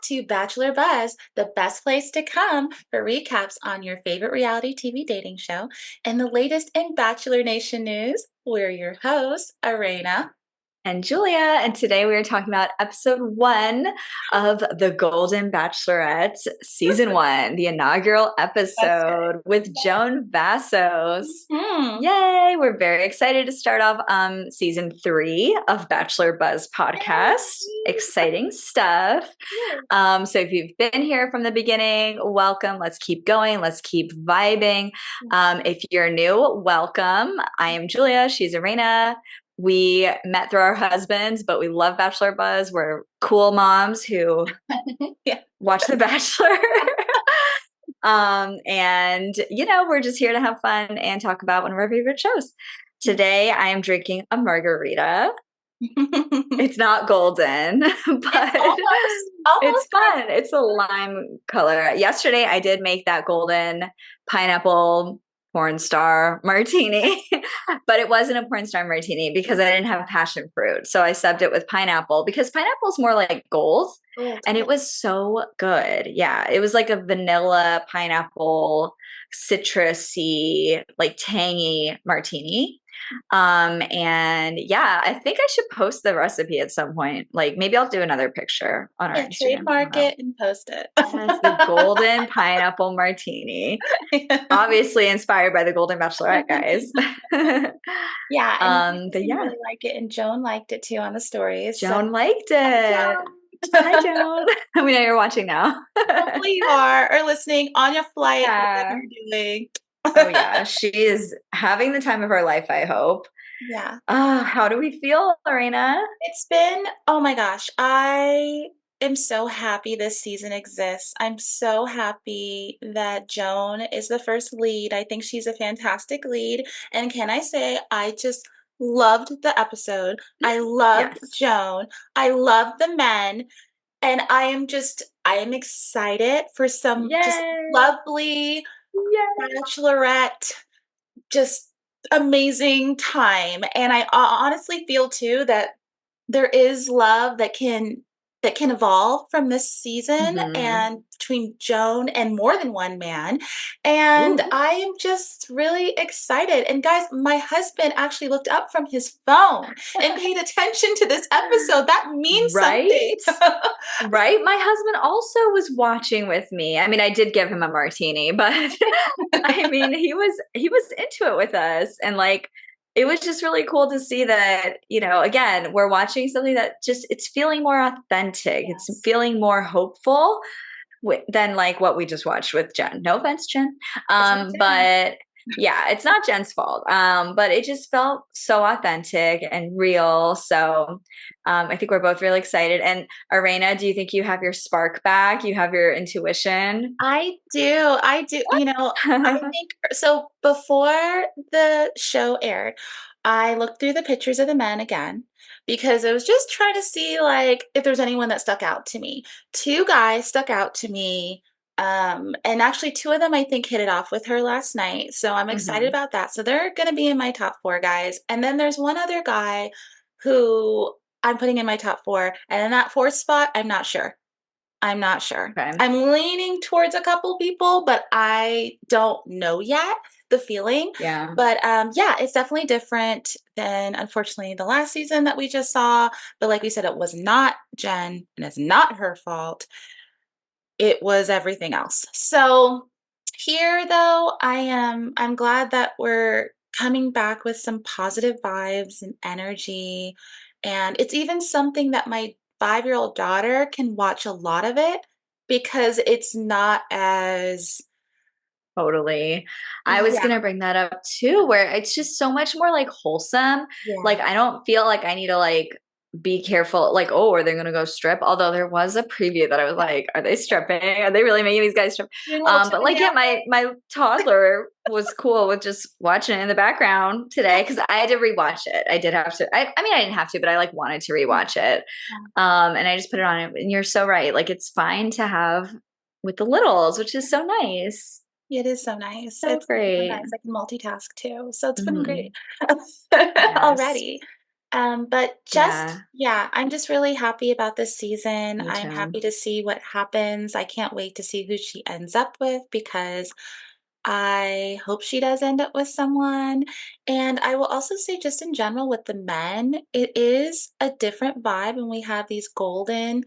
to Bachelor Buzz, the best place to come for recaps on your favorite reality TV dating show and the latest in Bachelor Nation news. We're your hosts, Arena. And Julia, and today we are talking about episode 1 of the Golden Bachelorette, season 1, the inaugural That's right. episode with Joan Vassos. Hmm. Yay! We're very excited to start off season 3 of Bachelor Buzz podcast. Exciting stuff. So if you've been here from the beginning, welcome. Let's keep going. Let's keep vibing. If you're new, welcome. I am Julia. She's Arena. We met through our husbands, but we love Bachelor Buzz. We're cool moms who Yeah. watch The Bachelor. And, we're just here to have fun and talk about one of our favorite shows. Today, I am drinking a margarita. It's not golden, but Almost it's fun. It's a lime color. Yesterday, I did make that golden pineapple porn star martini, but it wasn't a porn star martini because I didn't have passion fruit. So I subbed it with pineapple because pineapple is more like gold. And it was so good. Yeah, it was like a vanilla pineapple citrusy, like tangy martini. And yeah, I think I should post the recipe at some point. Like maybe I'll do another picture on our Instagram. Trademark it and post it. Yes, the golden pineapple martini. Obviously inspired by the Golden Bachelorette, guys. Yeah, and but yeah, really like it, and Joan liked it too on the stories. Joan liked it. Hi, Joan. We know you're watching now. Hopefully you are, or listening on your flight, whatever Yeah. you're doing. Oh yeah, she is having the time of her life, I hope. Yeah. How do we feel, Lorena? It's been, oh my gosh, I am so happy this season exists. I'm so happy that Joan is the first lead. I think she's a fantastic lead. And can I say, I just loved the episode. I loved Yes. Joan. I loved the men. And I am excited for some just Yay. lovely Yay. Bachelorette, just amazing time. And I honestly feel too that there is love that can evolve from this season Mm-hmm. and between Joan and more than one man. And Ooh. I am just really excited. And guys, my husband actually looked up from his phone and paid attention to this episode. That means something. Right? My husband also was watching with me. I mean, I did give him a martini, but I mean, he was into it with us, and like it was just really cool to see that, again, we're watching something that just it's feeling more authentic. Yes. It's feeling more hopeful than like what we just watched with Jen. No offense, Jen. But yeah, it's not Jen's fault. But it just felt so authentic and real. So I think we're both really excited. And Arena, do you think you have your spark back? You have your intuition? I do. I do. I think so. Before the show aired, I looked through the pictures of the men again because I was just trying to see like if there's anyone that stuck out to me. Two guys stuck out to me. And actually two of them I think hit it off with her last night. So I'm excited Mhm. about that. So they're gonna be in my top four guys. And then there's one other guy who I'm putting in my top four. And in that fourth spot, I'm not sure. I'm not sure. Okay. I'm leaning towards a couple people, but I don't know yet the feeling. Yeah. But yeah, it's definitely different than unfortunately the last season that we just saw. But like we said, it was not Jen and it's not her fault. It was everything else. So here though, I'm glad that we're coming back with some positive vibes and energy. And it's even something that my 5-year-old daughter can watch a lot of it because it's not as Totally. I was yeah, gonna bring that up too, where it's just so much more like wholesome. yeah. Like I don't feel like I need to like be careful, like, oh, are they gonna go strip? Although there was a preview that I was like, are they stripping? Are they really making these guys strip? Doing a little But chicken like, yeah, dancing. my toddler was cool with just watching it in the background today because I had to rewatch it. I did have to. I mean, I didn't have to, but I like wanted to rewatch it. And I just put it on it. And you're so right. Like, it's fine to have with the littles, which is so nice. It is so nice. So It's so great. nice. I can multitask too. So it's been Mhm. great Yes. already. But Yeah, yeah, I'm just really happy about this season. me I'm too. happy to see what happens. I can't wait to see who she ends up with because I hope she does end up with someone. And I will also say, just in general, with the men, it is a different vibe when we have these golden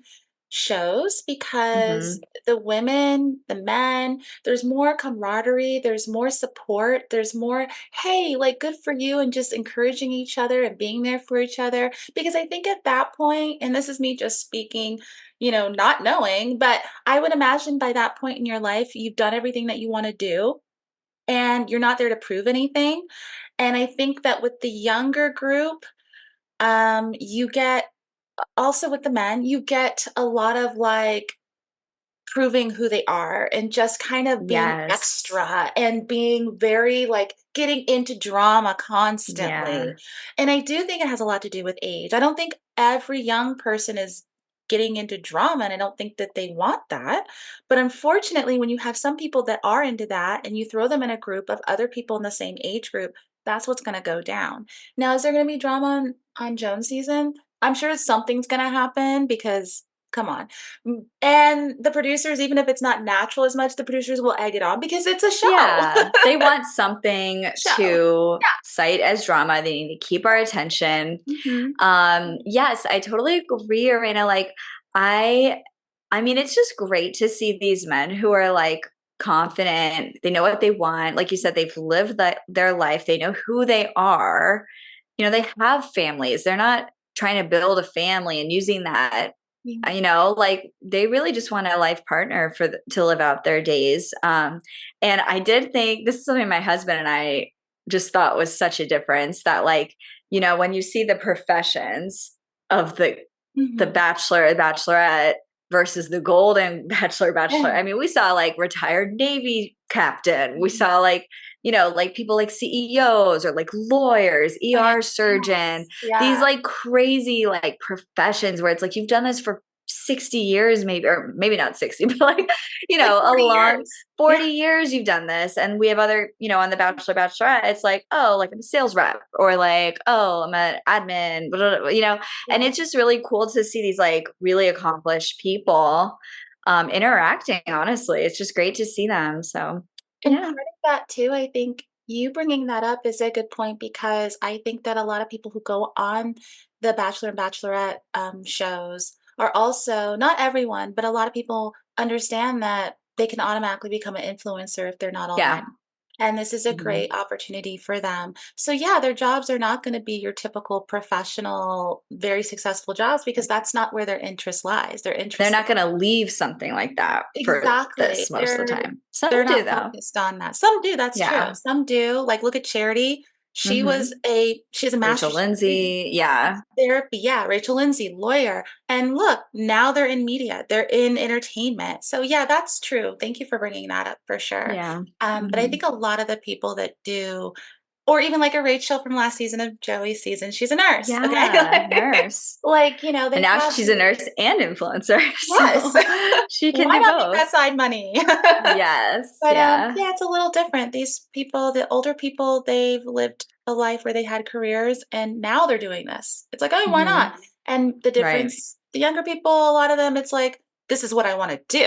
shows because Hmm. the women, the men, there's more camaraderie, there's more support, there's more, hey, like good for you, and just encouraging each other and being there for each other. Because I think at that point, and this is me just speaking, not knowing, but I would imagine by that point in your life, you've done everything that you want to do and you're not there to prove anything. And I think that with the younger group, you get also with the men, you get a lot of like proving who they are and just kind of being Yes. extra and being very like getting into drama constantly. Yeah. And I do think it has a lot to do with age. I don't think every young person is getting into drama and I don't think that they want that. But unfortunately, when you have some people that are into that and you throw them in a group of other people in the same age group, that's what's going to go down. Now, is there going to be drama on Joan's season? I'm sure something's going to happen because come on. And the producers, even if it's not natural as much, the producers will egg it on because it's a show. Yeah, they want something Show. to cite as drama. They need to keep our attention. Mhm. Yes, I totally agree, Arena. Like, I, I mean, it's just great to see these men who are like confident. They know what they want. Like you said, they've lived their life. They know who they are. They have families. They're not trying to build a family and using that Yeah. like they really just want a life partner to live out their days. And I did think this is something my husband and I just thought was such a difference that like, when you see the professions of the Mhm. bachelor, bachelorette versus the golden bachelor. Yeah. I mean, we saw like retired Navy captain. We Mhm. saw like, like people like CEOs or like lawyers, Oh, yeah. ER surgeon, Yes. these Yeah. like crazy like professions where it's like you've done this for 60 years, maybe, or maybe not 60, but like, Like a 40 long years. Yeah. 40 years you've done this. And we have other, on the Bachelor, Bachelorette, it's like, oh, like I'm a sales rep or like, oh, I'm an admin, blah, blah, blah, and Yeah. it's just really cool to see these like really accomplished people interacting, honestly. It's just great to see them. So, And part yeah. of that too, I think you bringing that up is a good point because I think that a lot of people who go on the Bachelor and Bachelorette shows are also, not everyone, but a lot of people understand that they can automatically become an influencer if they're not Yeah. already. And this is a Mhm. great opportunity for them. So, yeah, their jobs are not going to be your typical professional, very successful jobs because that's not where their interest lies. Their They're interest not going to leave something like that for exactly. this most of the time. Some They're do, not though. focused on that. Some do, that's true. Yeah. Some do. Like, look at Charity. Hmm. She has a Rachel master's degree Lindsay. in Yeah. therapy. Yeah, Rachel Lindsay, lawyer. And look, now they're in media. They're in entertainment. So yeah, that's true. Thank you for bringing that up for sure. Yeah. But I Hmm. think a lot of the people that do, or even like a Rachel from last season of Joey's season, she's a nurse. Yeah. Okay. Nurse. Like, And they now have she's a these, nurse and influencer. yes. So she can Why do not make both. that side money? Yes. But, Yeah. yeah, it's a little different. These people, the older people, they've lived a life where they had careers and now they're doing this. It's like, "Oh, why Hmm. not?" And the Right. difference the younger people, a lot of them, it's like, "This is what I wanna do."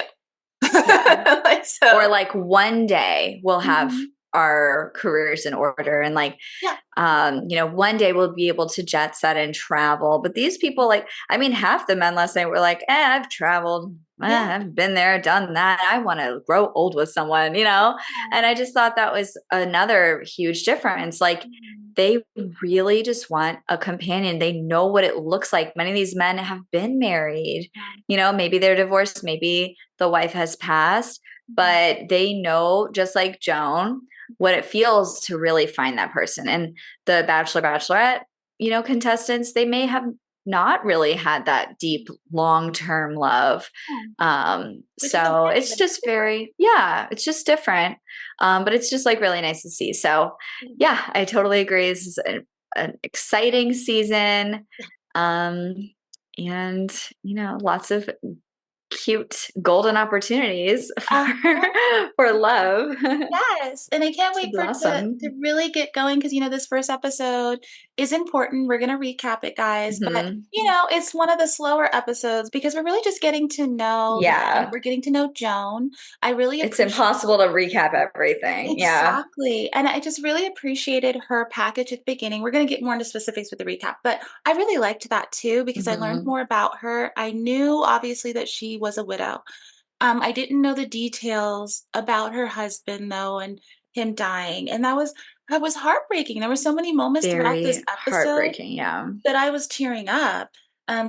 Yeah. Like, Or so like one day we'll have mhm. our careers in order and like Yeah. one day we'll be able to jet set and travel. But these people, like, I mean, half the men last night were like, I've traveled, Yeah. I've been there, done that. I want to grow old with someone, And I just thought that was another huge difference. Like, Mhm. they really just want a companion. They know what it looks like. Many of these men have been married, Yeah. maybe they're divorced, maybe the wife has passed, Mhm. but they know, just like Joan, what it feels to really find that person. And the Bachelor, Bachelorette, contestants, they may have not really had that deep, long term love. Yeah. Which is So okay, it's but it's just different. yeah, it's just different. But it's just like really nice to see. So Mhm. yeah, I totally agree. This is an exciting season. Yeah. Um, and, lots of cute golden opportunities Uh-huh. for love. Yes, and I can't To wait for it to blossom. really get going because this first episode, is important. We're gonna recap it, guys, but, Mhm. it's one of the slower episodes because we're really just getting to know Yeah. we're getting to know Joan. I really It's appreciate impossible to recap everything. Yeah. Exactly, and I just really appreciated her package at the beginning. We're gonna get more into specifics with the recap, but I really liked that too because I learned Mhm. more about her. I knew obviously that she was a widow. I didn't know the details about her husband though and him dying, and that was heartbreaking. There were so many moments throughout this Very episode heartbreaking, yeah. that I was tearing up,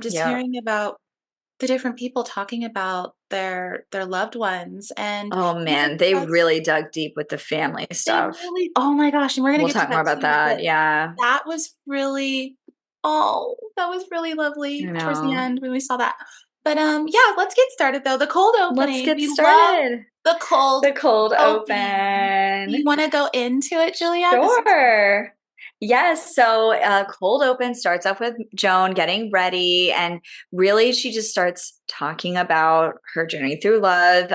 just Yep. hearing about the different people talking about their loved ones, and Oh, even man, they just really dug deep with the family they stuff. really oh my gosh, and we're gonna We'll get to talk more that about too, that, but yeah. that was really oh, that was really I lovely towards the know. end when we saw that. But, yeah, let's get started though. The cold Let's opening, get we love started. the cold The cold opening. Do open. you wanna go into it, Julia? This was Sure. Yes. So, cold open starts off with Joan getting ready, and really, she just starts talking about her journey through love.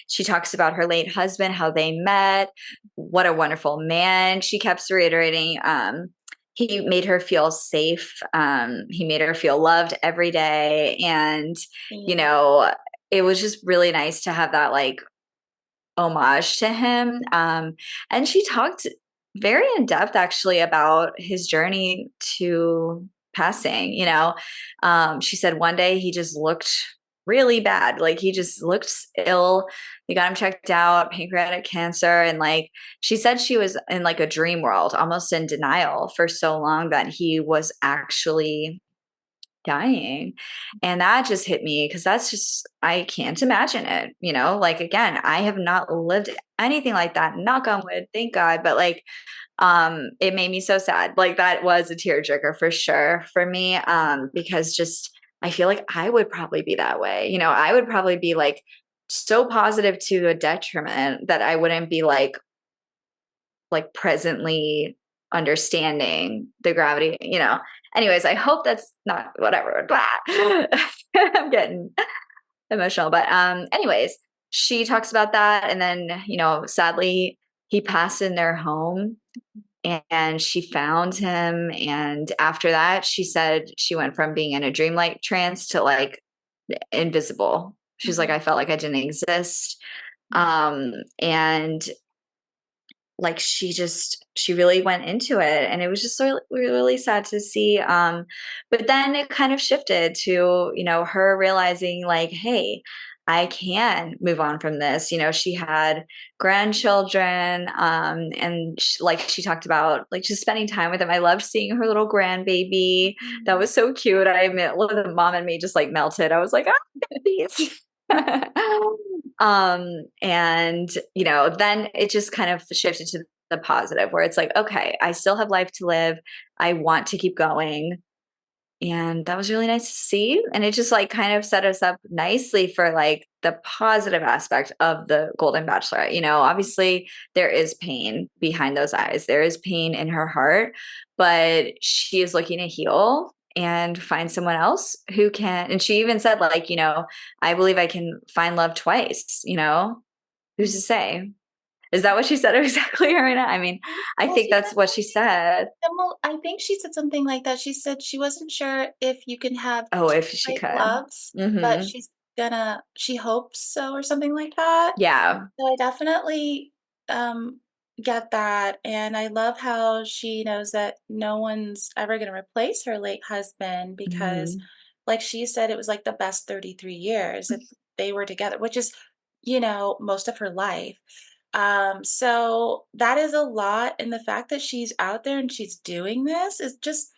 She talks about her late husband, how they met, what a wonderful man. She kept reiterating, he made her feel safe. He made her feel loved every day, and you yeah. know, it was just really nice to have that like homage to him. And she talked very in depth actually about his journey to passing. She said one day he just looked really bad. Like he just looked ill. They got him checked out, pancreatic cancer. And like she said, she was in like a dream world, almost in denial for so long that he was actually dying. And that just hit me because that's just, I can't imagine it. Like again, I have not lived anything like that. Knock on wood, thank God. But like, it made me so sad. Like that was a tearjerker for sure for me. Because just, I feel like I would probably be that way. I would probably be like so positive to a detriment that I wouldn't be like presently understanding the gravity. Anyways, I hope that's not whatever. Blah. I'm getting emotional, but anyways, she talks about that, and then sadly he passed in their home, and she found him, and after that she said she went from being in a dreamlike trance to like invisible. She's like, Mhm. I felt like I didn't exist. And like she really went into it, and it was just really, really sad to see. But then it kind of shifted to her realizing like, hey, I can move on from this. She had grandchildren, and like she talked about like just spending time with them. I loved seeing her little grandbaby. That Mhm. was so cute. The mom and me just like melted. I was like, ah, babies. And then it just kind of shifted to the positive where it's like, okay, I still have life to live. I want to keep going. And that was really nice to see. And it just like kind of set us up nicely for like the positive aspect of the Golden Bachelorette. Obviously there is pain behind those eyes. There is pain in her heart, but she is looking to heal and find someone else who can. And she even said, like, I believe I can find love twice, who's to say? Is that what she said exactly right now? I mean, I Well, think she that's said what she something said. I think she said something like that. She said she wasn't sure if you can have Oh, 2 if she great could. loves, but Mhm. she hopes so or something like that. Yeah. So I definitely, um, get that, and I love how she knows that no one's ever gonna replace her late husband because, Mhm. like she said, it was, like, the best 33 years that they were together, which is, most of her life. So that is a lot, and the fact that she's out there and she's doing this is just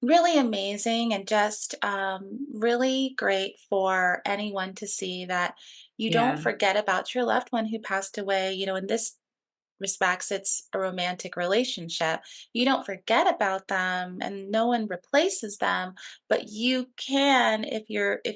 really amazing and just really great for anyone to see that you don't Yeah. forget about your loved one who passed away. In this respects, it's a romantic relationship. You don't forget about them and no one replaces them, but you can, if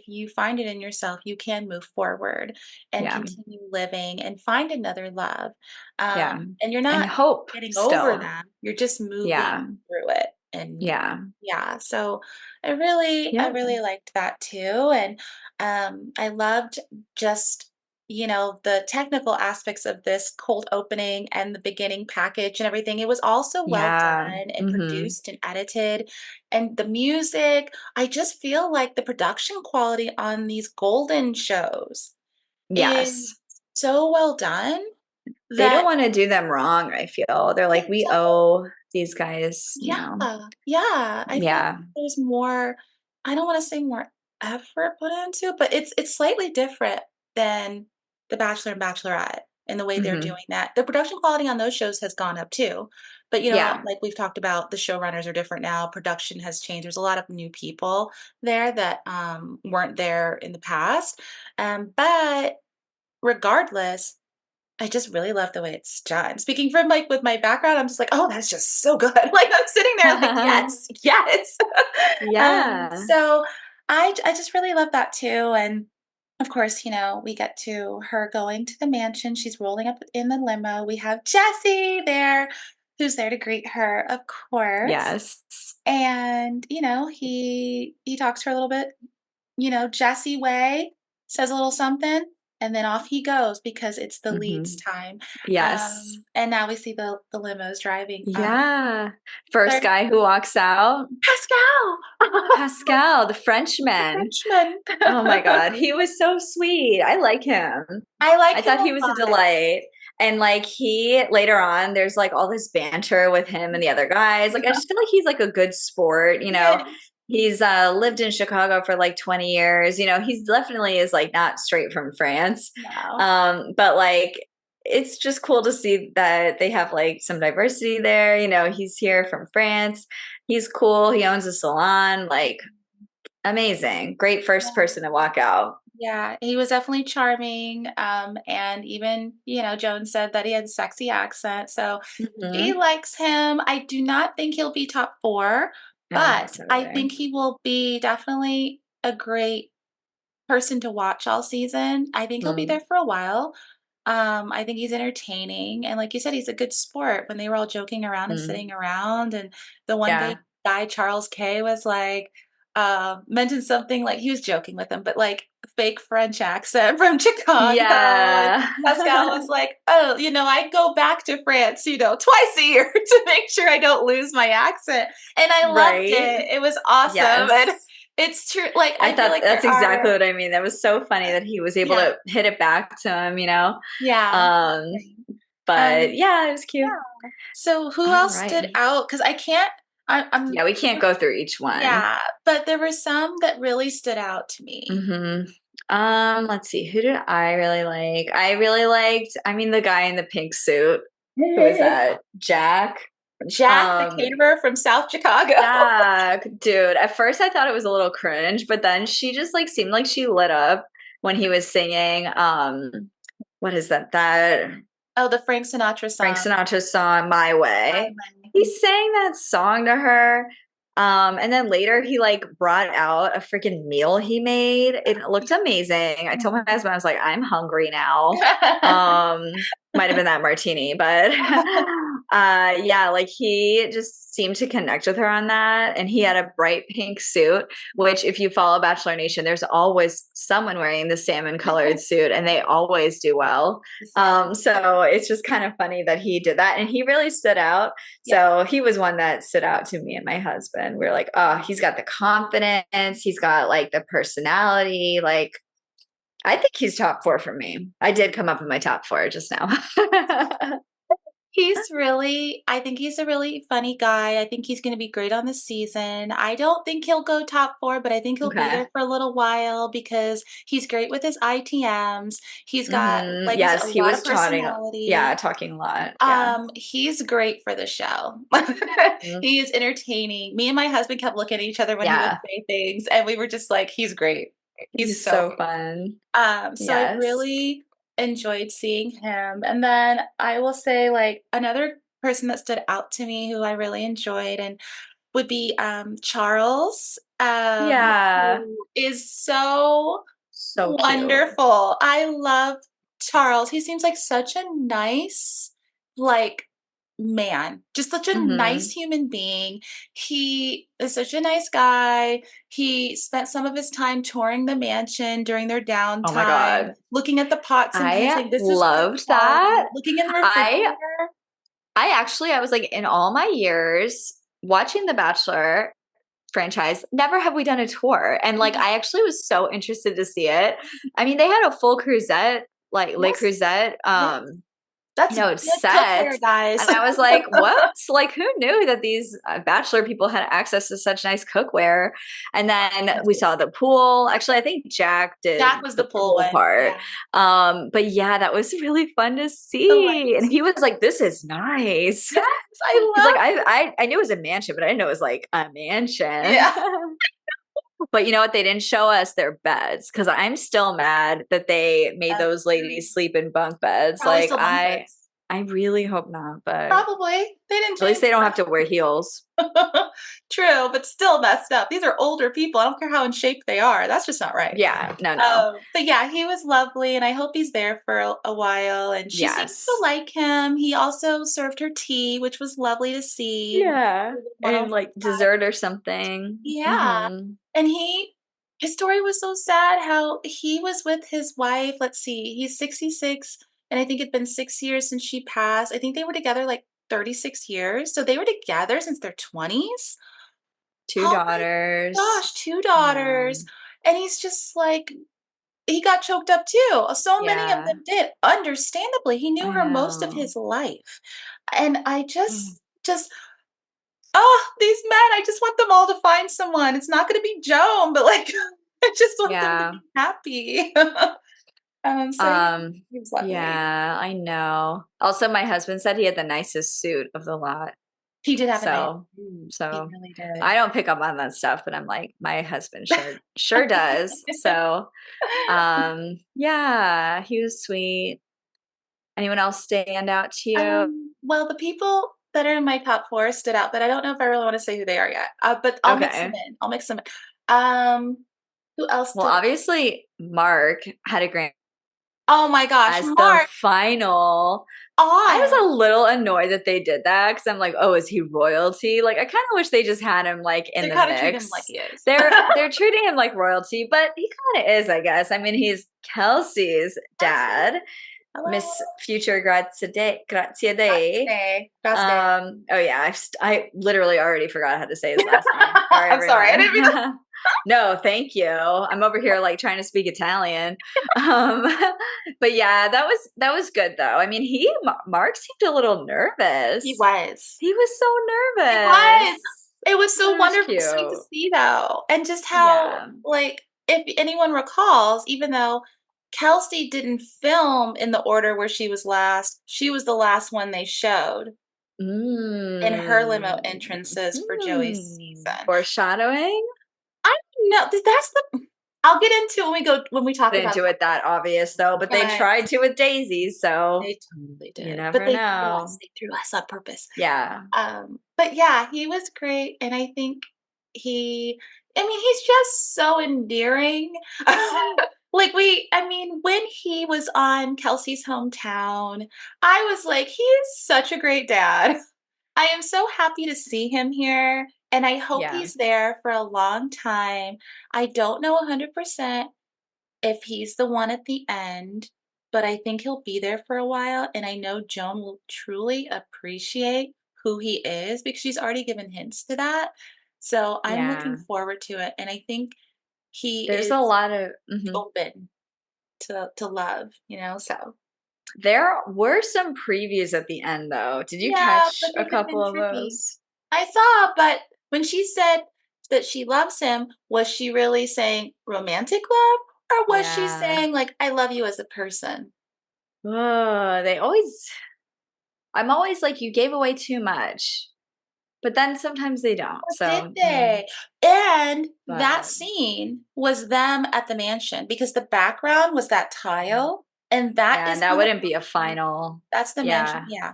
you find it in yourself, you can move forward and Yeah. continue living and find another love. Yeah. And you're And not hope getting over still. them, you're just moving Yeah. through it. And Yeah. yeah, so I Yep. really liked that too. And I loved just the technical aspects of this cold opening and the beginning package and everything, it was all so well Yeah. done and Mhm. produced and edited. And the music, I just feel like the production quality on these golden shows is Yes. so well done They don't that wanna do them wrong, I feel. They're they like, "We don't. owe these guys," you Yeah, know? yeah, I feel like Yeah. there's more, I don't wanna say more effort put into it, but it's slightly different than The Bachelor and Bachelorette in the way they're Mhm. doing that. The production quality on those shows has gone up too, but, Yeah. like we've talked about, the showrunners are different now, production has changed, there's a lot of new people there that, weren't there in the past, but regardless, I just really love the way it's done. Speaking from, like, with my background, I'm just like, "Oh, that's just so good." Like, I'm sitting there like, "Yes, yes." Yeah. So I just really love that too, and, of course, we get to her going to the mansion, she's rolling up in the limo, we have Jesse there, who's there to greet her, of course, Yes. and, he talks to her a little bit, Jesse way, says a little something, and then off he goes because it's the leads Mhm. time. Yes. And now we see the limos driving. Yeah. First They're guy who walks out, Pascal, Pascal, the the Frenchman. Frenchman. Oh my god, he was so sweet. I like him. I like I him thought a he was a lot. delight. And like he later on, there's like all this banter with him and the other guys. Like I just feel like he's like a good sport, you know. Yes. He's lived in Chicago for like 20 years. You know, he's definitely is like not straight from France. No. But like it's just cool to see that they have like some diversity there. You know, he's here from France. He's cool. He owns a salon. Like amazing. Great first Yeah. person to walk out. Yeah, he was definitely charming. And even, Joan said that he had a sexy accent. So she Mhm. likes him. I do not think he'll be top four, I don't think but so I either. think he will be definitely a great person to watch all season. I think he'll be Mm, there for a while. I think he's entertaining, and like you said, he's a good sport. When they were all joking around and mm. sitting around, and the one Yeah. guy Charles K was like, mentioned something like he was joking with him, but like fake French accent from Chicago, and Yeah. Pascal was like, "Oh, I go back to France, twice a year to make sure I don't lose my accent," and I loved Right? it. It was awesome, and Yes. it's true. Like I I feel thought like that's there are, exactly what I mean. That was so funny that he was able yeah, to hit it back to him, you know? yeah, Um, but um, yeah, it was cute. yeah. So who All else stood right. out? Because I can't. I'm Yeah, we can't go through each one. yeah, but there were some that really stood out to me. Mhm. Let's see. Who did I really like? I really liked, I mean, the guy in the pink suit. Who is that? Jack? Jack, the Um, caterer from South Chicago. Jack, dude, at first I thought it was a little cringe, but then she just like seemed like she lit up when he was singing what is that Oh, the Frank Sinatra Frank song, Sinatra song My My Way. He Way. sang that song to her. And then later he like brought out a freaking meal he made. It looked amazing. I told my Mhm. husband, I was like, I'm hungry now. Might have been that martini, but yeah, like he just seemed to connect with her on that. And he had a bright pink suit, which if you follow Bachelor Nation, there's always someone wearing the salmon colored suit and they always do well. Yeah, So it's just kind of funny that he did that and he really stood out. yeah. So he was one that stood out to me and my husband. We are like, oh, he's got the confidence, he's got like the personality. Like, I think he's top four for me. I did come up with my top four just now. I think he's a really funny guy. I think he's going to be great on the season. I don't think he'll go top four, but I think he'll be Okay. there for a little while because he's great with his ITMs. He's got, Hmm. like you said, Yes, a he lot of was talking. Yeah, personality. talking a lot. Yeah. He's great for the show. Mhm. He is entertaining. Me and my husband kept looking at each other when he would Yeah. say things, and we were just like, he's great. He's He's so so great. fun. So I Yes. really enjoyed seeing him. And then I will say, like, another person that stood out to me who I really enjoyed and would be Charles, Yeah. who is so So cute. wonderful. I love Charles. He seems like such a nice, like, man, just such a nice Mhm. human being. He is such a nice guy. He spent some of his time touring the mansion during their Oh my downtime, god. looking at the pots and pans, I saying, "This is good loved quality," that. looking in the I refrigerator. I was like, in all my years watching The Bachelor franchise, never have we done a tour. And like, Mhm. I actually was so interested to see it. I mean, they had a full crusette, like Le Yes, Creuset, yes. That's good set. cookware, guys. And I was like, what? Like, who knew that these Bachelor people had access to such nice cookware? And then we saw the pool. Actually, I think Jack did Jack was the the pool pool one. part. Yeah. But yeah, that was really fun to The see. And lights. he was like, this is nice. Yes, I He's like, love I knew it was a mansion, but I didn't know it was like a mansion. yeah. But you know what? They didn't show us their beds because I'm still mad that they made Uh, those ladies sleep in bunk beds. Probably still bunk beds. I really hope not, but Probably. They didn't at least change they don't have to wear that. heels. True, but still messed up. These are older people. I don't care how in shape they are. That's just not right. Yeah, no, no. But yeah, he was lovely, and I hope he's there for a while. And she seems to Yes. like him. He also served her tea, which was lovely to see. Yeah. And like 105. dessert or something. Yeah. Hmm. And his story was so sad how he was with his wife. Let's see, he's 66, and I think it'd been 6 years since she passed. I think they were together like 36 years. So they were together since their 20s. Two Oh my daughters. gosh, two Yeah. daughters. And he's just like, he got choked up too. So many of Yeah. them did. Understandably, he knew I her most of know. his life. And I Mm. just oh, these men, I just want them all to find someone. It's not gonna be Joan, but, like, I just want them to Yeah. be happy. So Um, he was lovely. yeah, I know. Also, my husband said he had the nicest suit of the lot. He did have a nice So food. He so really did. I don't pick up on that stuff, but I'm like, my husband sure does. So, yeah, he was sweet. Anyone else stand out to you? Well, the people that are in my top 4 stood out, but I don't know if I really wanna say who they are yet, but I'll mix them Okay. in. I'll mix them in. Um, who else Well, stood obviously, Mark had a grand Oh my gosh, as the Mark, final. I was odd. a little annoyed that they did that because I'm like, oh, is he royalty? Like, I kind of wish they just had him like in They the kinda treat him like mix. he is. They're treating him like royalty, but he kind of is, I guess. I mean, he's Kelsey's Absolutely. dad, Hello. Miss Future Grazia Day. That's day. Oh yeah, I literally already forgot how to say his last name. Sorry, I'm sorry, I didn't mean to everyone. No, thank you. I'm over here like trying to speak Italian. Um, but yeah, that was good though. I mean, Mark seemed a little He nervous. was. He was so He was. nervous, It was but so it was wonderful sweet to cute. see, though, and just how, Yeah. like, if anyone recalls, even though Kelsey didn't film in the order where she was last, she was the last one they showed in her limo Mm. entrances for Joey's Hmm. season. Foreshadowing. I don't know, that's the I'll get into it when we talk Didn't about do it that obvious though, but they that, tried to with Daisy, so they totally you did, but never know. they threw us on purpose. Yeah. But yeah, he was great, and I think I mean, he's just so endearing. I mean, when he was on Kelsey's Hometown, I was like, he is such a great dad. I am so happy to see him here, and I hope Yeah. he's there for a long time. I don't know 100% if he's the one at the end, but I think he'll be there for a while, and I know Joan will truly appreciate who he is because she's already given hints to that. So I'm looking Yeah. forward to it, and I think he There's a is lot of open to love, so there were some previews at the end though. Did you yeah, catch but a they've been couple of tricky. those? I saw, but when she said that she loves him, was she really saying romantic love, or was she Yeah. saying like I love you as a person? They always I'm always like, you gave away too much. But then sometimes they don't. Or did So, they? And that but scene was them at the mansion because the background was that tile, and that yeah, and is that the wouldn't be a final. that's the mansion, Yeah, yeah.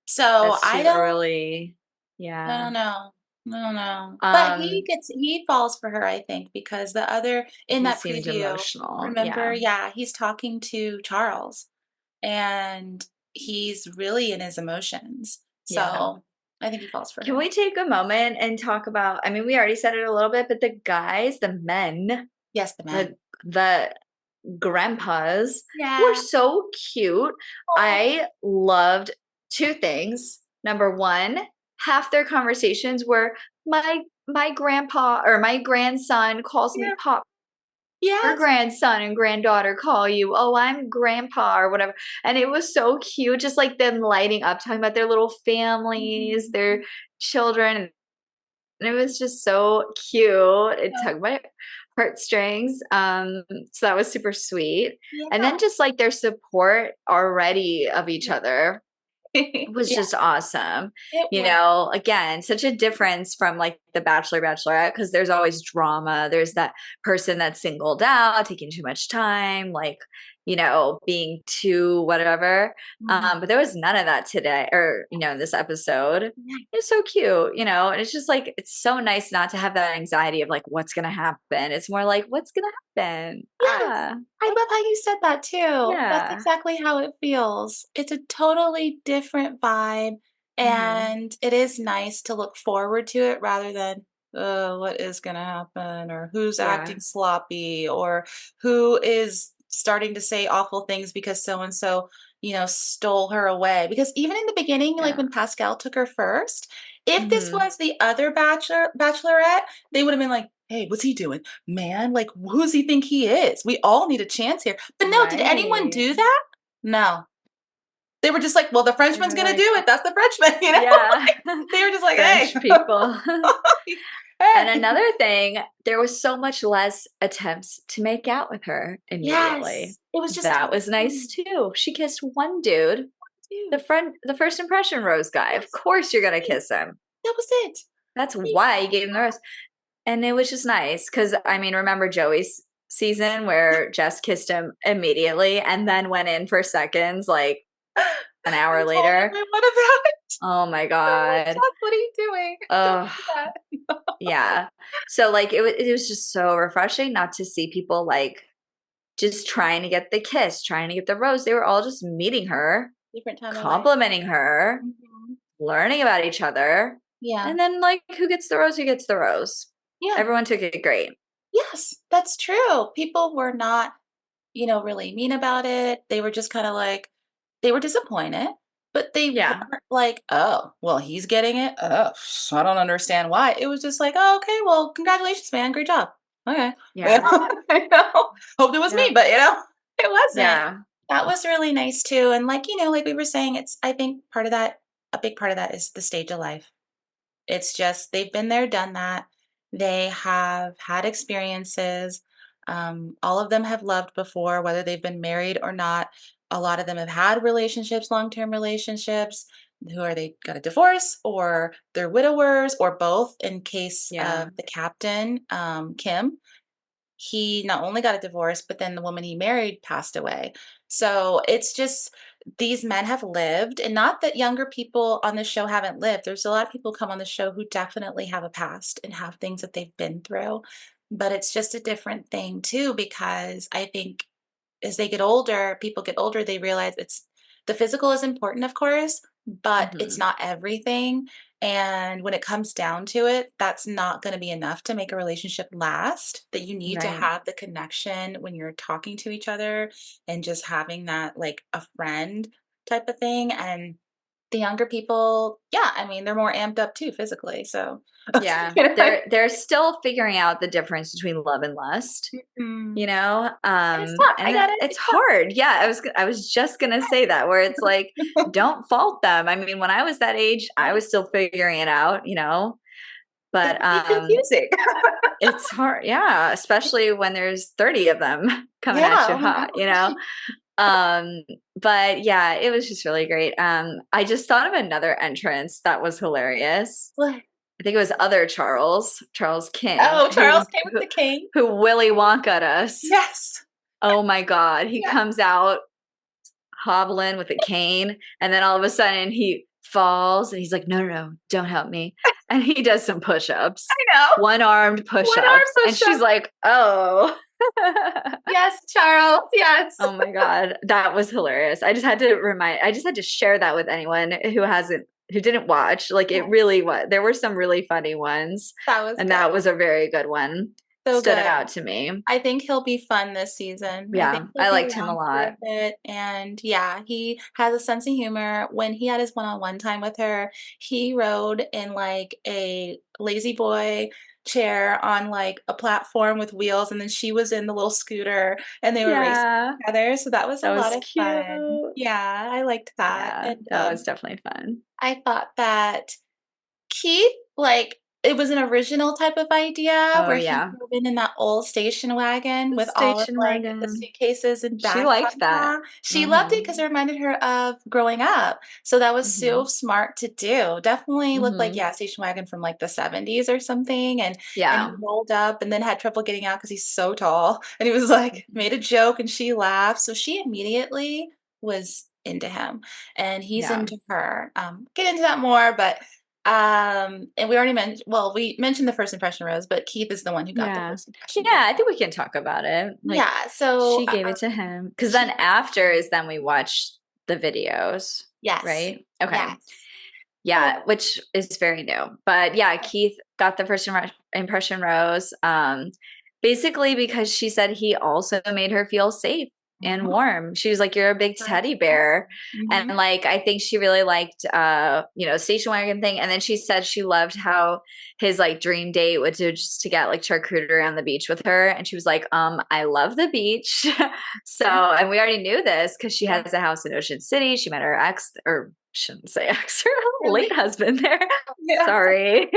So, that's I too don't early. I Yeah. don't know. I don't know. But Um, he falls for her, I think, because the other in he that seemed preview, emotional. remember, Yeah. yeah, he's talking to Charles, and he's really in his emotions. Yeah. So I think he falls for Can her. we take a moment and talk about, I mean, we already said it a little bit, but the guys, the men, Yes, the man. the grandpas were Yeah. so cute. Oh, I loved two things. Number one, half their conversations were my grandpa or my grandson calls me yeah. pop. Your Yes. grandson and granddaughter call you, oh, I'm grandpa or whatever. And it was so cute, just like them lighting up, talking about their little families, their Mhm. children. And it was just so cute. It So tugged my heartstrings. So that was super sweet. And yeah. then just like their support already of each Yeah. other was Yeah, just awesome. it You was. know, again, such a difference from like the Bachelor, Bachelorette, because there's always drama. There's that person that's singled out, taking too much time, like, you know, being too whatever. Mhm. But there was none of that today, or, you know, in this episode. Yeah. It's so cute, you know, and it's just like, it's so nice not to have that anxiety of like, what's going to happen. It's more like, what's going to happen? Yes. Ah, I love how you said that too. That's yeah. exactly how it feels. It's a totally different vibe, Hmm. and it is nice to look forward to it rather than, what is gonna happen, or who's Yeah. acting sloppy, or who is starting to say awful things because so and so, stole her away. Because even in the beginning, like Yeah. when Pascal took her first, if this Hmm. was the other bachelorette, they would have been like, "Hey, what's he doing? Man, like, who does he think he is? We all need a chance here." But no, did anyone Right. do that? No. They were just like, "Well, the They Frenchman's were gonna like, do it. That's the Frenchman," you know? yeah, Like, they were just like, "Hey. French people. And Hey." another thing, there was so much less attempts to make out with her immediately. Yes. It was just That was nice him too. She kissed one dude, too. the first impression rose guy. Of Yes. course you're gonna Right. kiss him. That was it. That's He why you gave him the rose. And it was just nice because I mean, remember Joey's season where Jess kissed him immediately and then went in for seconds, like an hour I told later. everyone about it. Oh my They're like, God. "Jess, what are you doing? Don't Oh, do that." yeah. So, like, it was just so refreshing not to see people, like, just trying to get the kiss, trying to get the rose. They were all just meeting her, Different time of life. complimenting her, Mhm. learning about each other, Yeah. and then, like, who gets the rose, who gets the rose. Yeah. Everyone took it great. Yes, that's true. People were not, really mean about it. They were just kinda like they were disappointed, but they Yeah. weren't like, "Oh, well, he's getting it? Oh, I don't understand why." It was just like, "Oh, okay, well, congratulations, man. Great job." Okay. You Yeah. know? You know? Hoped it was me, Yep. but, it wasn't. Yeah. That was really nice too, and, like, like we were saying, I think part of that a big part of that is the stage of life. It's just they've been there, done that. They have had experiences. All of them have loved before, whether they've been married or not. A lot of them have had relationships, long-term relationships. Who are they got a divorce or they're widowers or both in case Yeah. of the captain, Kim. He not only got a divorce, but then the woman he married passed away. So it's just these men have lived, and not that younger people on the show haven't lived. There's a lot of people come on the show who definitely have a past and have things that they've been through. But it's just a different thing too, because I think as they get older, people get older, they realize the physical is important, of course, but it's Mhm. not everything. And when it comes down to it, that's not going to be enough to make a relationship last. That you need to Right. have the connection when you're talking to each other and just having that like a friend type of thing. And the younger people, yeah, I mean, they're more amped up too physically. So, Yeah. you know, They're still figuring out the difference between love and lust. mm, You know, and it's tough. I and get it. it's It's tough. hard. Yeah, I was just gonna say that where it's like, don't fault them. I mean, when I was that age, I Right? was still figuring it out, you know, It but can be confusing. it's hard. Yeah, especially when there's 30 of them coming at Yeah. you Oh my hot, you know. gosh. But yeah, it was just really great. I just thought of another entrance that was hilarious. What? I think it was other Charles King, Oh, Charles came with the king. who Willy Wonka us. Yes. Oh my God. He Yeah, comes out hobbling with a cane, and then all of a sudden he falls and he's like, no, no, no, don't help me. And he does some push ups, I know. one armed push One arm ups. And she's push-up. like, oh. Yes, Charles, yes. Oh my God. That was hilarious. I just had to share that with anyone who hasn't who didn't watch, like it Yes. really was. There were some really funny ones, That was and good. that was a very good one. So Stood good. out to me. I think he'll be fun this season. I think Yeah, he'll I be liked him a around for a lot. bit, and yeah, he has a sense of humor. When he had his one-on-one time with her, he rode in, like, a lazy boy chair on, like, a platform with wheels, and then she was in the little scooter, and they were racing Yeah, together, so that was a that lot was of cute. fun. Yeah, I liked that, Yeah, and, that was definitely fun. I thought that Keith, like, it was an original type of idea Oh where he yeah, drove in that old station wagon the with all of, station like, the wagon. suitcases and She bags liked on that. top. She loved it because Mhm. it reminded her of growing up, so that was so Mhm. smart to do. Definitely looked like, Mhm. yeah, a station wagon from, like, the '70s or something, and he Yeah. rolled up and then had trouble getting out because he's so tall, and he was like Mhm. made a joke and she laughed, so she immediately was into him, and he's Yeah. into her. Get into that more, but and we already mentioned well, we mentioned the first impression rose, but Keith is the one who got the Yeah. first Yeah, impression rose. I think we can talk about it. Like, Yeah, so, she gave it to him. Because then he after is then we watched the videos, yes, right? Okay. yes. So Yeah, which is very new. But yeah, Keith got the first impression rose, basically because she said he also made her feel safe and mhm, warm. She was like, "You're a big that's teddy bear." awesome. And Mhm. like, I think she really liked, station wagon thing. And then she said she loved how his like dream date was to get like charcuterie on the beach with her. And she was like, I love the beach. So, Yeah, and we already knew this because she yeah, has a house in Ocean City. She met her ex, or shouldn't say ex, her late really. husband there. Yeah. Sorry.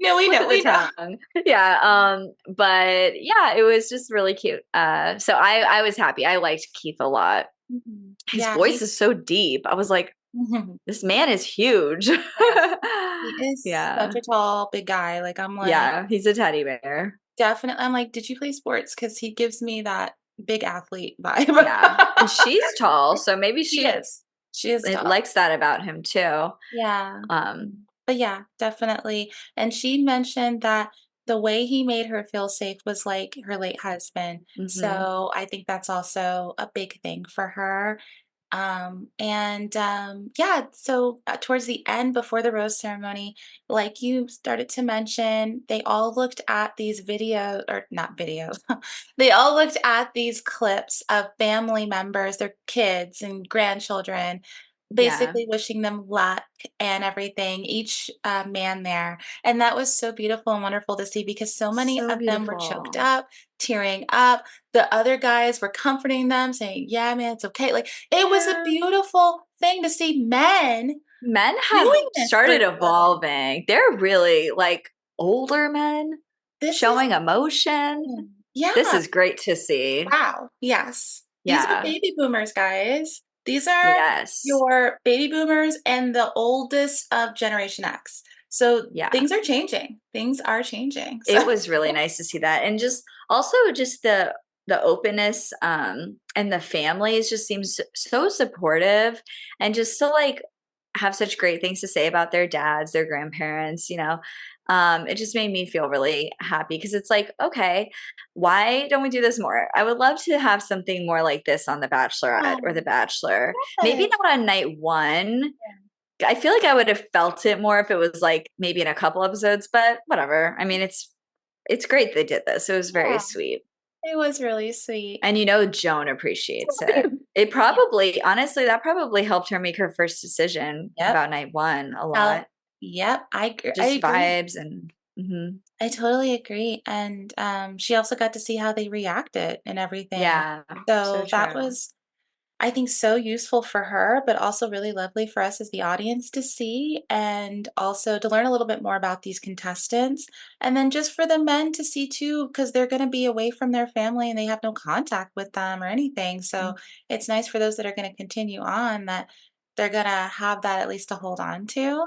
No, we Slip know, of the we know. tongue. Yeah. But yeah, it was just really cute. So I was happy. I liked Keith a lot. Mhm. His Yeah, voice is so deep. I was like, mhm. this man is huge. Yes. He is such Yeah. a tall, big guy, like, I'm like Yeah. He's a teddy bear. definitely I'm like, "Did you play sports?" Because he gives me that big athlete vibe. Yeah. And she's tall. So maybe She she is. She is it tall. likes that about him too. Yeah. Um, But yeah, definitely. And she mentioned that the way he made her feel safe was like her late husband. mhm. So I think that's also a big thing for her. Yeah, so towards the end, before the rose ceremony, like you started to mention, they all looked at these videos, or not videos, they all looked at these clips of family members, their kids and grandchildren, Yeah. basically wishing them luck and everything, each man there. And that was so beautiful and wonderful to see because so many So of them were choked beautiful. up, tearing up. The other guys were comforting them, saying, "Yeah, man, it's okay." Like, it was a Yeah. beautiful thing to see men Men have doing this for started each other. evolving. They're really like older men This is showing emotion. This yeah, is great to see. wow, yes. These are Yeah. baby boomers, guys. These are Yes. your baby boomers and the oldest of Generation X. So Yeah. things are changing. Things are changing. So It was really nice to see that. And just also just the openness, and the families just seems so supportive, and just to like have such great things to say about their dads, their grandparents. It just made me feel really happy because it's like, okay, why don't we do this more? I would love to have something more like this on The Bachelorette or The oh, Bachelor. Maybe good. not on night one. I feel like I would have felt it more if it was like maybe in a couple episodes, but whatever. I mean, it's great they did this. It was very Yeah, sweet. it was really sweet. And Joan appreciates it. It Yeah. probably, honestly, that probably helped her make her first decision Yep. about night one a How lot. yep, I Just agree. vibes and mhm. I totally agree, and, she also got to see how they reacted and everything. Yeah, so So that true. was, I think, so useful for her, but also really lovely for us as the audience to see, and also to learn a little bit more about these contestants, and then just for the men to see too, because 'cause they're gonna be away from their family and they have no contact with them or anything, Mm, so it's nice for those that are gonna continue on that they're gonna have that at least to hold on to.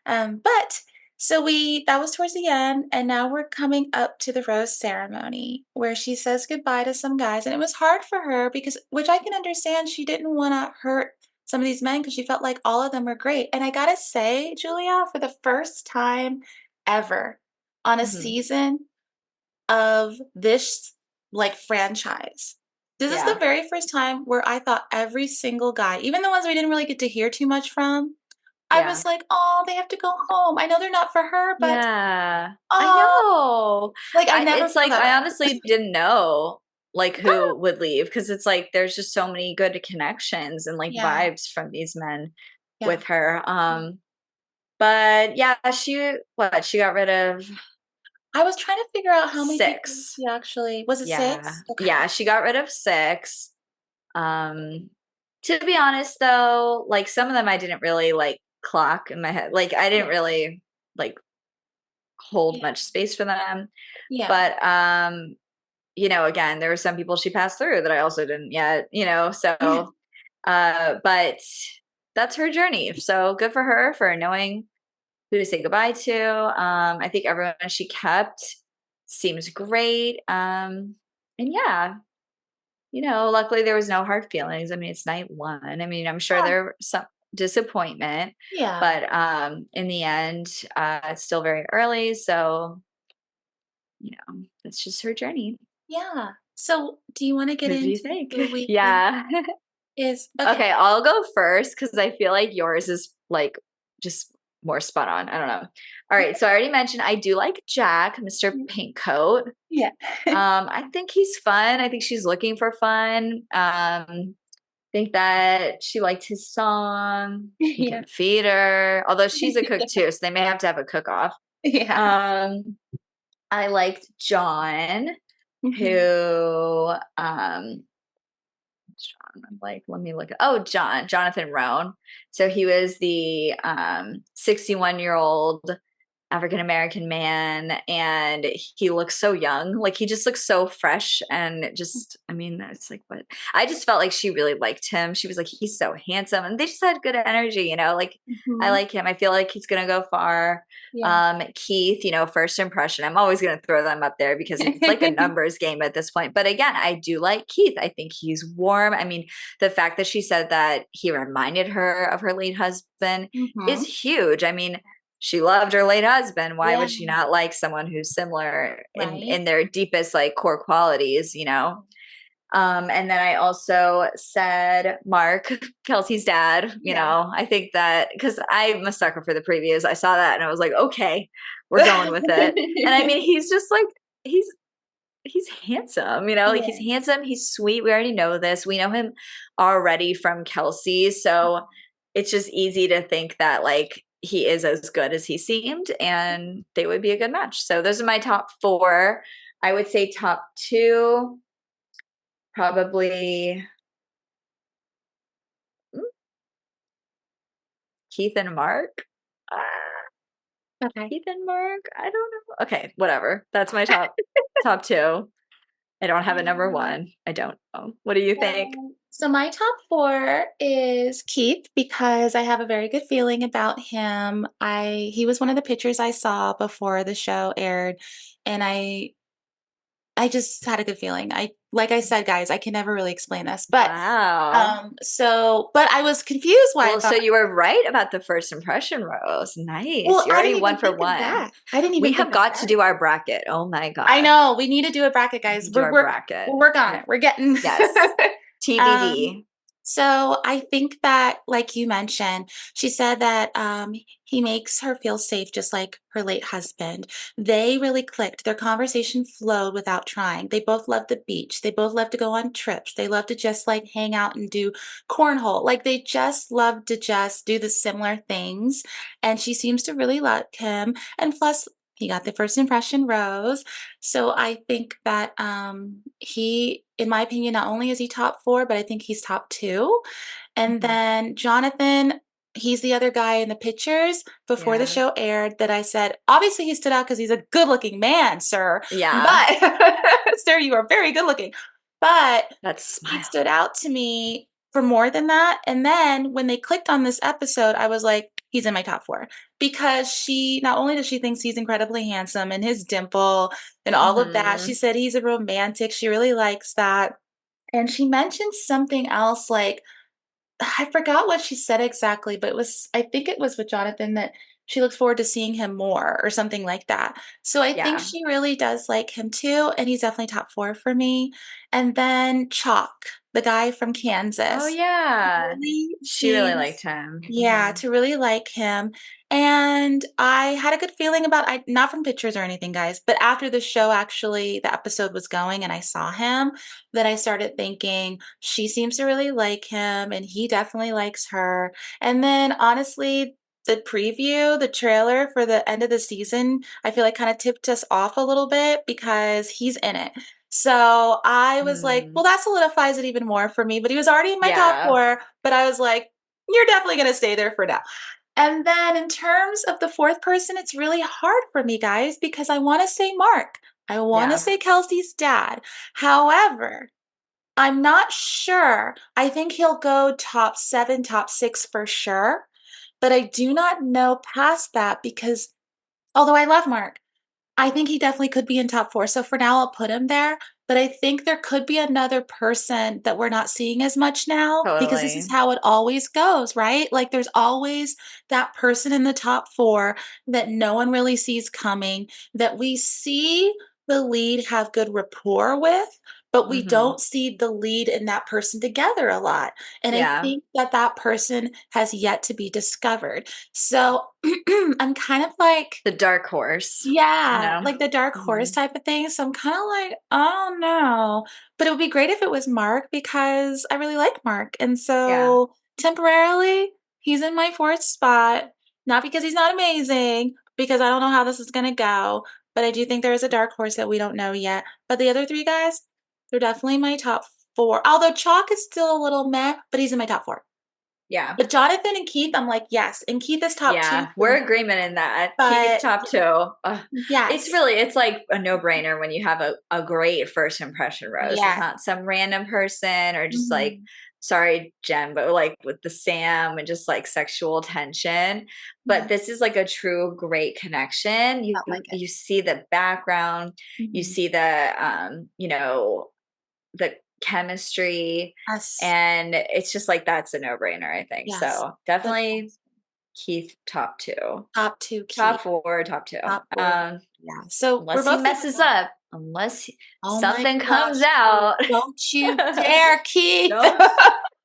But so we that was towards the end, and now we're coming up to the rose ceremony where she says goodbye to some guys, and it was hard for her because which I can understand, she didn't wanna hurt some of these men because she felt like all of them were great, and I gotta say, Julia, for the first time ever on a mhm. season of this, like, franchise, this is the Yeah. very first time where I thought every single guy, even the ones we didn't really get to hear too much from, I Yeah. was like, "Oh, they have to go home. I know they're not for her, but Yeah. I oh," know. like, I never It's feel like that I way. honestly didn't know like Oh, who would leave because it's like there's just so many good connections and like yeah, vibes from these men yeah. with her. Yeah. But yeah, she got rid of I was trying to figure out how many people 6. she actually was it Yeah. 6? Okay. Yeah, she got rid of 6. Um, to be honest though, like some of them I didn't really like clock in my head. Like I didn't Yeah, really like hold yeah, much space for them. yeah. But again, there were some people she passed through that I also didn't yet, so but that's her journey. So good for her for knowing who to say goodbye to. I think everyone she kept seems great. And yeah, luckily there was no hard feelings. I mean, it's night 1. I mean, I'm sure Yeah, there were some disappointment, yeah, but in the end, it's still very early, so it's just her journey. yeah. So, do you wanna get Who do you into think? who we think Yeah. is okay. Okay, I'll go first because I feel like yours is like just more spot on. I don't know. All right, so I already mentioned I do like Jack, Mr. Mhm. Pinkcoat. Yeah. I think he's fun. I think she's looking for fun. Think that she liked his song. He Yeah. can feed her, although she's a cook too, so they may have to have a cook off. Yeah. Um, I liked John, Mhm. who John, I'm like, let me look at Jonathan Roan. So he was the 61-year-old African American man, and he looks so young. Like he just looks so fresh, and just, I mean, it's like what I just felt like she really liked him. She was like, he's so handsome, and they just had good energy. Like I Mhm. like him. I feel like he's gonna go far. Yeah. Keith, first impression. I'm always gonna throw them up there because it's like a numbers game at this point. But again, I do like Keith. I think he's warm. I mean, the fact that she said that he reminded her of her late husband is Mhm. huge. I mean, she loved her late husband. Why Yeah, would she not like someone who's similar in right? their deepest like core qualities? And then I also said Mark, Kelsey's dad. Yeah. I think that because I'm a sucker for the previews, I saw that and I was like, okay, we're going with it. And I mean, he's just like he's he's handsome. Like he's Yes. handsome. He's sweet. We already know this. We know him already from Kelsey, so it's just easy to think that like he is as good as he seemed and they would be a good match. So those are my top 4. I would say top 2 probably mm, Keith and Mark. Okay. Keith and Mark. I don't know. Okay, whatever. That's my top 2. I don't have a number Um, 1. I don't know. What do you think? so my top 4 is Keith because I have a very good feeling about him. He was one of the pictures I saw before the show aired, and I just had a good feeling. Like I said, guys, I can never really explain this, but Wow. but I was confused why I Well, so thought, you were right about the first impression rose. Nice. well, You're I already didn't 1 even for think of 1. that. I didn't We even have think of got to that. do our bracket. Oh my I god. know, we need to do a bracket, We guys. need to do our bracket. We'll work on Yeah. it. We're getting Yes. um, TBD. so I think that, like you mentioned, she said that he makes her feel safe, just like her late husband. They really clicked. Their conversation flowed without trying. They both love the beach. They both love to go on trips. They love to just like hang out and do cornhole. Like they just love to just do the similar things. And she seems to really like him. And plus, he got the first impression rose. So I think that he, in my opinion, not only is he top 4, but I think he's top 2. And Mhm. then Jonathan, he's the other guy in the pictures before the Yeah. show aired that I said, obviously he stood out because he's a good looking man, sir. Yeah. But, sir, you are very good looking. But That he smile. stood out to me for more than that. And then when they clicked on this episode, I was like, he's in my top 4 because she not only does she thinks he's incredibly handsome and his dimple and all of that, she Mhm. said he's a romantic. She really likes that. And she mentioned something else like I forgot what she said exactly, but it was I think it was with Jonathan that she looks forward to seeing him more or something like that. So I think Yeah. she really does like him too, and he's definitely top 4 for me. And then Chalk, the guy from Oh, Kansas, yeah. really She really liked seems, him. yeah, to really like him. And I had a good feeling about, I not from pictures or anything, guys, but after the show actually, the episode was going and I saw him, then I started thinking, she seems to really like him and he definitely likes her. And then honestly, the preview, the trailer for the end of the season, I feel like kind of tipped us off a little bit because he's in it. So I was like, Mm. well, that solidifies it even more for me. But he was already in my top Yeah. 4. But I was like, you're definitely going to stay there for now. And then in terms of the 4th person, it's really hard for me, guys, because I want to say Mark. I want to Yeah. say Kelsey's dad. However, I'm not sure. I think he'll go top 7, top 6 for sure. But I do not know past that because although I love Mark, I think he definitely could be in top 4. So for now, I'll put him there. But I think there could be another person that we're not seeing as much now because this is Totally. how it always goes, right? Like there's always that person in the top 4 that no one really sees coming, that we see the lead have good rapport with, but we Hmm. don't see the lead and that person together a lot. And I Yeah. think that that person has yet to be discovered. So I'm kind of like, The dark horse, you yeah, know? like the dark horse Mhm. type of thing, so I'm kinda like, "Oh, no," but it would be great if it was Mark because I really like Mark, and Yeah. so temporarily, he's in my 4th spot, not because he's not amazing, because I don't know how this is gonna go, but I do think there is a dark horse that we don't know yet, but the other 3 guys, they're definitely my top 4, although Chalk is still a little meh, but he's in my top 4. Yeah. But Jonathan and Keith, I'm like, "Yes," and Keith is top 2 Yeah. for We're me, agreement in that. Keith but top 2. Ugh. yes. It's like a no-brainer when you have a great first impression rose. It's Yes. not some random person or just like, Mhm. sorry, Jen, but like with the Sam and just like sexual tension. But Yeah, this is like a true great connection. You felt like it. you see the background, you Mhm. see the chemistry, Yes. and it's just like that's a no-brainer, I think. Yes. So That's definitely awesome. Keith top 2. Top 2 Top Keith, 4, top 2. top 4. Um, Yeah, so we're unless he both good with messes that. up, Oh my something comes gosh, out. don't you dare, Keith. Don't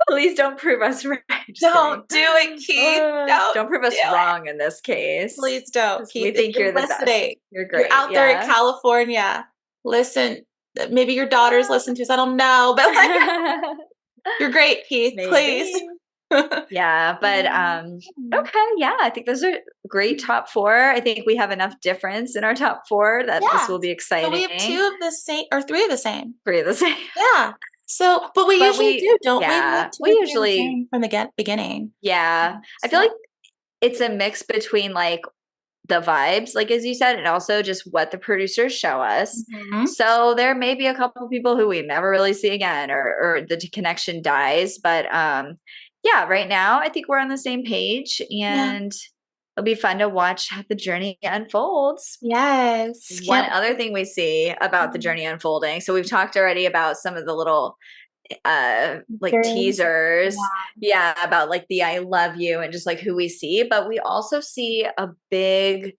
please don't prove us right. Just kidding. Don't do it, Keith. Don't Don't prove do us it. wrong in this case. Please don't, 'Cause Keith. we If think you're you're the best. listening, You're you're great. out there in Yeah. California, listen, maybe your daughters listen to us, I don't know, but, like, you're great, Keith, please. Maybe. Yeah, but Mhm. okay, yeah, I think those are great top 4. I think we have enough difference in our top 4 that this Yeah. will be So we have 2 exciting. of the same or 3 of the same. 3 of the same. Yeah. So but we But usually do, don't we? We have yeah, 2 we or 3 of the usually same from the beginning. yeah. I feel So like it's a mix between like the vibes, like as you said, and also just what the producers show us. mhm. So there may be a couple people who we never really see again or the connection dies. But yeah, right now I think we're on the same page Yeah. and it'll be fun to watch how the journey unfolds. Yes. One Can't other thing we see about the mhm. journey unfolding. So we've talked already about some of the little like Very teasers, yeah. yeah, about like the I love you and just like who we see, but we also see a big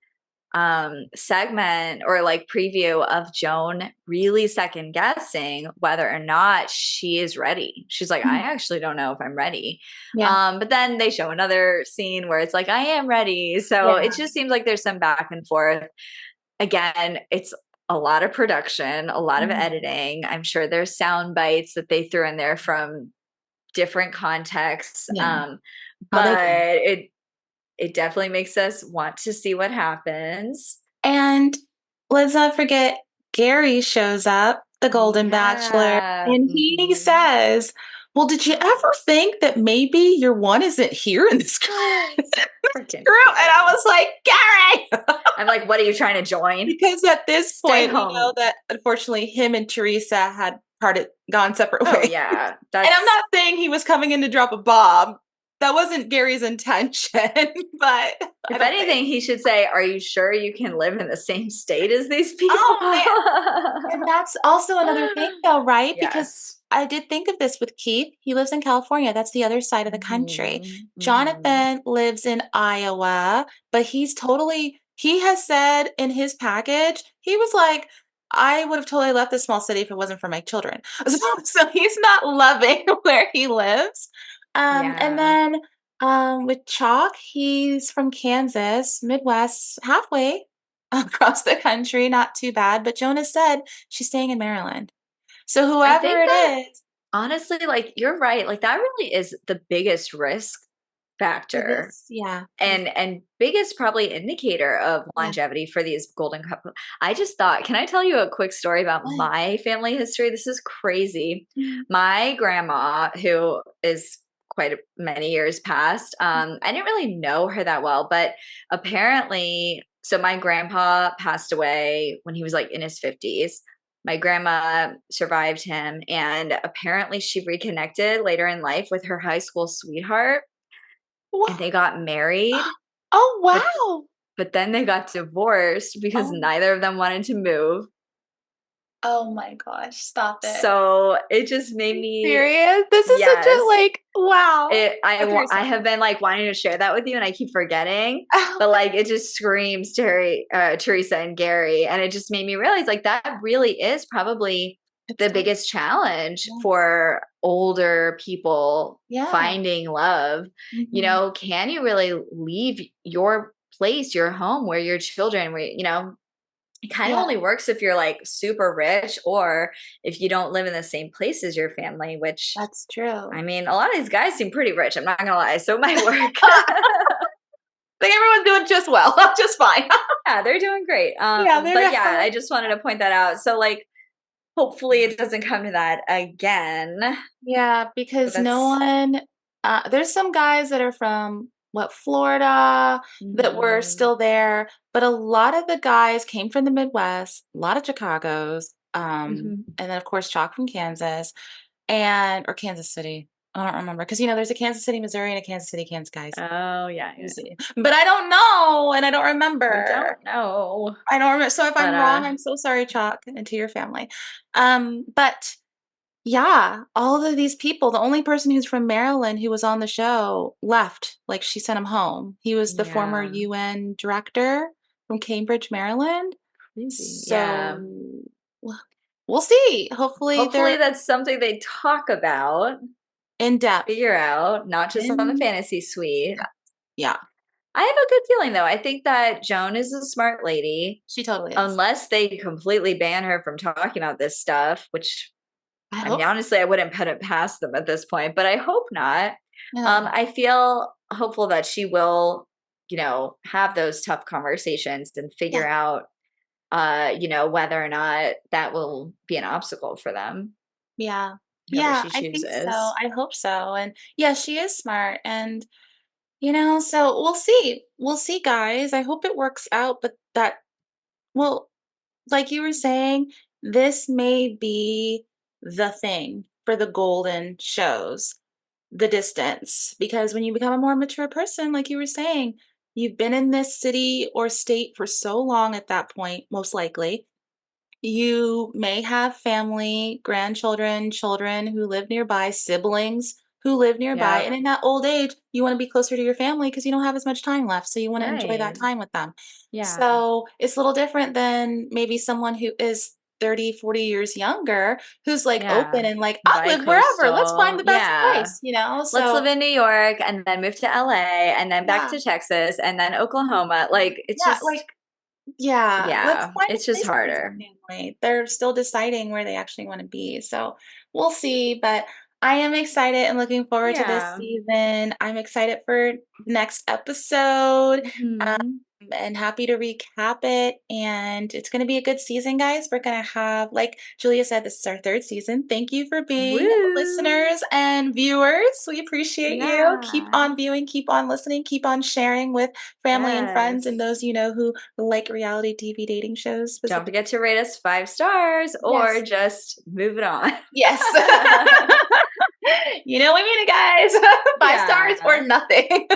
segment or like preview of Joan really second guessing whether or not she is ready. She's like, I Mhm. actually don't know if I'm ready. Yeah. But then they show another scene where it's like, I am ready. So Yeah. it just seems like there's some back and forth. Again, it's a lot of production, a lot of Mhm. editing. I'm sure there's sound bites that they threw in there from different contexts. Yeah. Oh, they But did. it definitely makes us want to see what happens. And let's not forget Gary shows up, the Oh Golden Bachelor, yeah. and he Mhm. says, "Well, did you ever think that maybe your one isn't here in this group?" Freaking And I Gary. was like, "Gary!" I'm like, what are you trying to join? Because at this Stay point, we know home. that unfortunately him and Teresa had gone separate Oh ways. yeah. And I'm That's not saying he was coming in to drop a bomb. That wasn't Gary's intention, but I if don't think. anything, he should say, are you sure you can live in the same state as these people? Oh man. And that's also another thing though, right? Because Yes. I did think of this with Keith. He lives in California. That's the other side of the country. Mhm, mhm. Jonathan lives in Iowa, but he has said in his package, he was like, I would have totally left this small city if it wasn't for my children. So he's not loving where he lives. And Yeah. then with Chalk, he's from Kansas, Midwest, halfway across the country, not too bad. But Jonah said she's staying in Maryland. So I whoever think it that is honestly, like, you're right, like, that really is the biggest risk for factor this, yeah, and biggest probably indicator of yeah. longevity for these golden couple. I just thought, can I tell you a quick story about What? my family history? This is crazy. Mhm. My grandma, who is quite many years past, I didn't really know her that well, but apparently, so my grandpa passed away when he was like in his 50s. My grandma survived him, and apparently she reconnected later in life with her high school sweetheart and Wha they got married, Oh, but wow! but then they got divorced because Oh, neither of them wanted to move. oh my gosh, stop it. So it just Are made you me serious? This is such a, yes. like, wow. Go through your I story. have been like wanting to share that with you and I keep forgetting, but like it just screams Terry, Teresa and Gary, and it just made me realize like that really is probably It's the tough. biggest challenge Yes. for older people Yeah. finding love. You Mhm. know, can you really leave your place, your home where your children, where it kind of Yeah, only works if you're like super rich or if you don't live in the same place as your family, which that's I true. mean, a lot of these guys seem pretty rich. I'm not gonna lie, so it might work. Think everyone's doing just well, just fine. Yeah, they're doing great. Yeah, But they're yeah, I just wanted to point that out. So like, hopefully it doesn't come to that again. Yeah, But because no that's one there's some guys that are from Florida that were mhm, still there, but a lot of the guys came from the Midwest, a lot of Chicago's, mhm. and then of course Chalk from Kansas and or Kansas City. I don't remember because there's a Kansas City, Missouri, and a Kansas City, Kansas guys. Oh yeah, yeah. But I don't know, and I don't We remember. don't know, I don't remember. So if but I'm wrong, I'm so sorry, Chalk, and to your family. But yeah, all of these people, the only person who's from Maryland who was on the show left, like, she sent him home. He was the former yeah, UN director from Cambridge, Maryland. crazy. So, Yeah. w we'll see. Hopefully, Hopefully they're that's something they talk about, in depth. figure out, not just on the In fantasy suite. depth. Yeah, I have a good feeling though. I think that Joan is a smart lady, she totally is. unless they completely ban her from talking about this stuff, which I I mean, hope honestly, I wouldn't put it past them at this point, but I hope not. no. I feel hopeful that she will, have those tough conversations and Yeah, figure out, whether or not that will be an obstacle for them, yeah. whoever Yeah, she I think so. chooses. I hope so, and, yeah, she is smart, and so we'll see. We'll see, guys. I hope it works out, but well, like you were saying, this may be the thing for the golden shows, the distance. Because when you become a more mature person, like you were saying, you've been in this city or state for so long at that point, most likely. You may have family, grandchildren, children who live nearby, siblings who live nearby, Yep. and in that old age, you wanna be closer to your family because you don't have as much time left, so you wanna enjoy that Right. time with them. Yeah. So, it's a little different than maybe someone who is 30, 40 years younger who's, like, open Yeah. and like, "I'll live wherever, let's find Bi-coastal. the best Yeah. place," Let's live So in New York and then move to LA and then back yeah, to Texas and then Oklahoma. Like, it's yeah, just let's yeah, find a it's just place for this harder. family. They're still deciding where they actually wanna be, so we'll see, but I am excited and looking forward to this Yeah. season. I'm excited for next episode, um, Mhm. and happy to recap it, and it's gonna be a good season, guys. We're gonna have like Julia said, this is our 3rd season. Thank you for being Woo! listeners and viewers. We appreciate you. Keep Yeah. on viewing, keep on listening, keep on sharing with family and friends and Yes. those who like reality TV dating shows Don't specifically. forget to rate us 5 stars or Yes. just move it on. Yes. We mean it, guys. 5 stars or Yeah. nothing.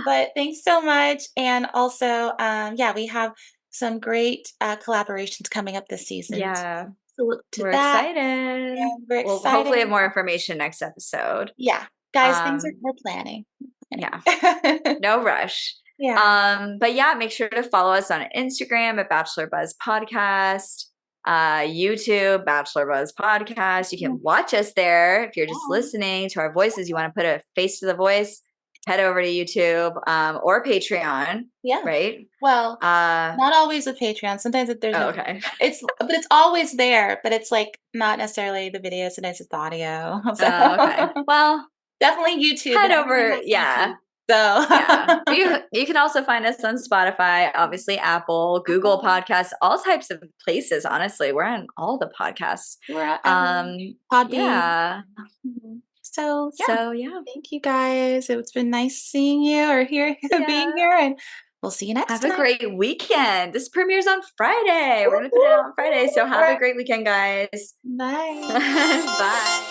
But thanks so much. And also, yeah, we have some great collaborations coming up this season. Yeah. to look to We're that, excited. and we're We'll hopefully excited. have more information next episode. Yeah, guys, things are Um, we're planning. yeah, Planning. no rush. Yeah. But yeah, make sure to follow us on Instagram at Bachelor Buzz Podcast, YouTube, Bachelor Buzz Podcast. You Yeah. can watch us there. If you're just listening to our voices, you want to put a face to the voice, head over to YouTube, or Patreon, Yeah. right? Well, Uh, not always with Patreon. Sometimes if there's oh, no okay. but it's always there, but it's, like, not necessarily the video, sometimes it's the audio. So, Okay. Well, definitely YouTube head and everything over. has Yeah. YouTube. So, Yeah. You can also find us on Spotify, obviously Apple, Google Podcasts, all types of places, honestly. We're on all the podcasts. we're at every Podbean. Yeah. Mhm. So, yeah, So yeah. thank you guys. It's been nice seeing you or here being Yeah. here, and we'll see you next Have a time. great weekend. This premieres on Friday. We're gonna put it out on Friday. So have a great weekend, guys. Bye. Bye.